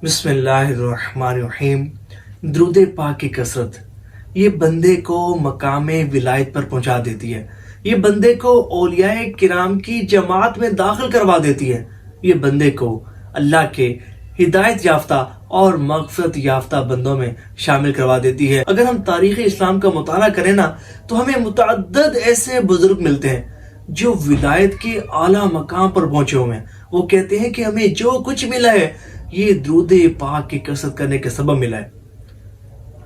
बिस्मिल्लाहिर्रहमानिर्रहीम। दुरूद पाक की कसरत ये बंदे को मकाम विलायत पर पहुंचा देती है। ये बंदे को औलियाए किराम की जमात में दाखिल करवा देती है। ये बंदे को अल्लाह के हिदायत याफ्ता और मग़फ़िरत याफ्ता बंदों में शामिल करवा देती है। अगर हम तारीख़ इस्लाम का मुताला करें ना, तो हमें मुतअद्दिद ऐसे बुजुर्ग मिलते हैं जो विलायत के आला मकाम पर पहुंचे हुए हैं। वो कहते हैं कि हमें जो कुछ मिला है ये दुरूद पाक की कसरत करने के सबब मिला है।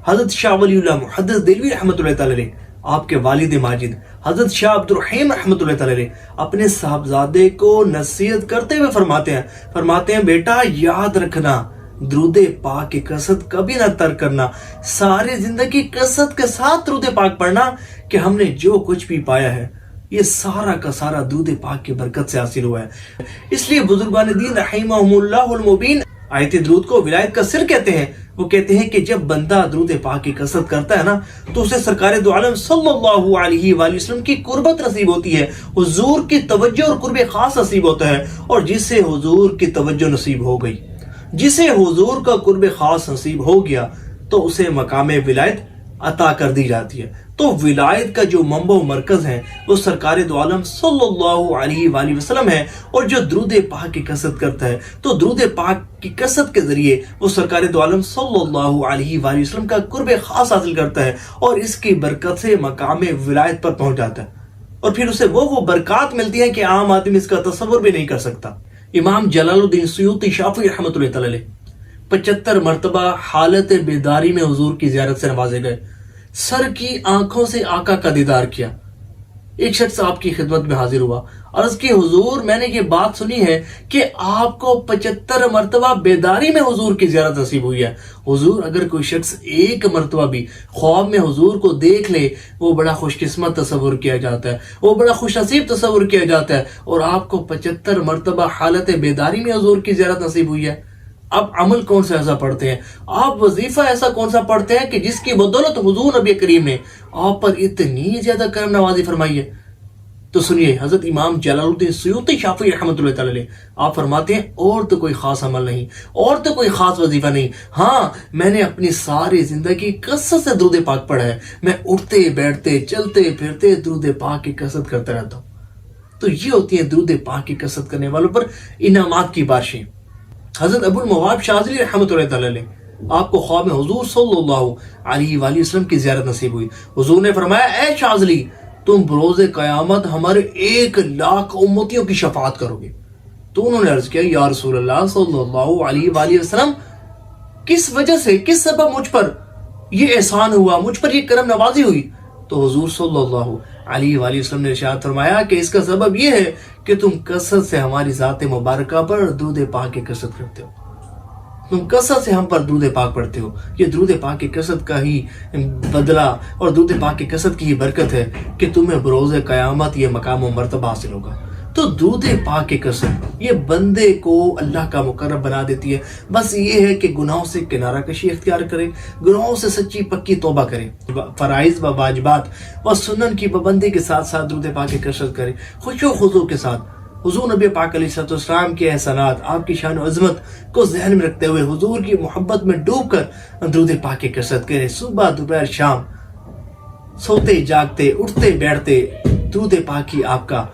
हजरत शाह वलीउल्लाह मुहद्दिस देलवी रहमतुल्लाह तआला अलैह, आपके वालिद माजिद हजरत शाह अब्दुर रहीम रहमतुल्लाह तआला अलैह अपने साहबजादे को नसीहत करते हुए फरमाते हैं बेटा याद रखना, दुरूद पाक की कसरत कभी ना तर्क करना। सारी जिंदगी कसरत के साथ दुरूद पाक पढ़ना कि हमने जो कुछ भी पाया है ये सारा का सारा दुरूद पाक की बरकत से हासिल हुआ है। इसलिए बुजुर्गान दीन रहीमहुमुल्लाहुल मुबीन आयत दुरूद को विलायत का सिर कहते हैं। वो कहते हैं कि जब बंदा दुरूद पाक की कसरत करता है ना, तो उसे सरकार दो आलम सल्लल्लाहु अलैहि वसल्लम की कुर्बत नसीब होती है, हुजूर की तवज्जो और कुर्ब खास नसीब होता है। और जिसे हुजूर की तवज्जो नसीब हो गई, जिसे हुजूर का कुर्ब खास नसीब हो गया, तो उसे मकाम विलायत अता कर दी जाती है। तो विलायत का जो मंबा मरकज है वो सरकार दो आलम सल्लल्लाहु अलैहि वसल्लम है। और जो दुरूद पाक की कसरत करता है, तो दुरूद पाक की कसरत के जरिए वो सरकार दो आलम सल्लल्लाहु अलैहि वसल्लम का कुर्ब खास हासिल करता है और इसकी बरकत से मकाम विलायत पर पहुंच जाता है। और फिर उसे वो बरकत मिलती है कि आम आदमी इसका तसव्वुर भी नहीं कर सकता। इमाम जलालुद्दीन सुयूती शाफी रहमतुल्लाह तआला अलैह 75 मरतबा हालत बेदारी में हुजूर की ज़ियारत से नवाजे गए। सर की आंखों से आका का दीदार किया। एक शख्स आपकी खिदमत में हाजिर हुआ, अर्ज की हुजूर मैंने ये बात सुनी है कि आपको 75 मरतबा बेदारी में हुजूर की ज़ियारत नसीब हुई है। हुजूर अगर कोई शख्स एक मरतबा भी ख्वाब में हुजूर को देख ले, वो बड़ा खुशकिस्मत तस्वुर किया जाता है, वो बड़ा खुश नसीब तस्वुर किया जाता है। और आपको 75 मरतबा हालत बेदारी में हुजूर की ज़ियारत नसीब हुई है। आप अमल कौन सा ऐसा पढ़ते हैं, आप वजीफा ऐसा कौन सा पढ़ते हैं कि जिसकी बदौलत हुजूर नबी करीम ने आप पर इतनी ज्यादा करम नवाजी फरमाई है। तो सुनिए, हजरत इमाम जलालुद्दीन सुयूती शाफी रहमतुल्लाह तआला अलैह आप फरमाते हैं और तो कोई खास अमल नहीं, और तो कोई खास वजीफा नहीं, हाँ मैंने अपनी सारी जिंदगी कसरत से दुरूद पाक पढ़ा है। मैं उठते बैठते चलते फिरते दुरूद पाक की कसरत करता रहता हूँ। तो ये होती है दुरूद पाक की कसरत करने वालों पर इनामात की बारिशें। हजरत अबुल मवाब शाज़िली रहमतुल्लाह तआला अलैह आपको ख्वाब में हुजूर सल्लल्लाहु अलैहि वसल्लम की ज़ियारत नसीब हुई। हुजूर ने फरमाया, ए शाज़िली तुम बरोज़े क़यामत हमारे 1 लाख उम्मतियों की शफाअत करोगे। तो उन्होंने अर्ज किया, या रसूल अल्लाह सल्लल्लाहु अलैहि वसल्लम किस वजह से, किस सबब मुझ पर ये एहसान हुआ, मुझ पर ये करम नवाजी हुई? तो हुजूर सल्लल्लाहु अलैहि वसल्लम ने इरशाद फरमाया कि इसका सबब यह है कि तुम कसरत से हमारी ज़ात मुबारका पर दुरूद पाक की कसरत करते हो, तुम कसरत से हम पर दुरूद पाक पढ़ते हो। ये दुरूद पाक की कसरत का ही बदला और दुरूद पाक की कसरत की ही बरकत है कि तुम्हें बरोज़े क़यामत ये मकाम और मर्तबा हासिल होगा। तो दुरूद पाक की कसरत ये बंदे को अल्लाह का मुकर्रब बना देती है। बस ये है कि गुनाहों से किनारा कशी इख्तियार करे, गुनाहों से सच्ची पक्की तौबा करे, फराइज व वाजिबात व सुन्नत की पाबंदी के साथ साथ दुरूद पाक की कसरत करे, खुशो खुजू के साथ। हुजूर नबी पाक अलैहिस्सलाम के एहसानात, आपकी शान और अज़मत को ज़हन में रखते हुए हुजूर की मोहब्बत में डूब कर दुरूद पाक की कसरत करें। सुबह दोपहर शाम, सोते जागते उठते बैठते दुरूद पाक ही आपका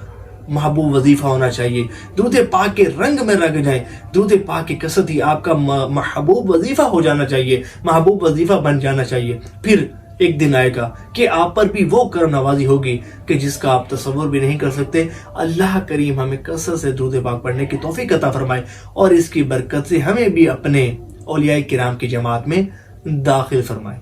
महबूब वजीफा होना चाहिए। दुरूद पाक के रंग में रंग जाए, दुरूद पाक की कसरत ही आपका महबूब वजीफा हो जाना चाहिए, महबूब वजीफा बन जाना चाहिए। फिर एक दिन आएगा कि आप पर भी वो करम नवाजी होगी कि जिसका आप तसव्वुर भी नहीं कर सकते। अल्लाह करीम हमें कसरत से दुरूद पाक पढ़ने की तौफीक अता फरमाए और इसकी बरकत से हमें भी अपने औलियाए किराम की जमात में दाखिल फरमाए।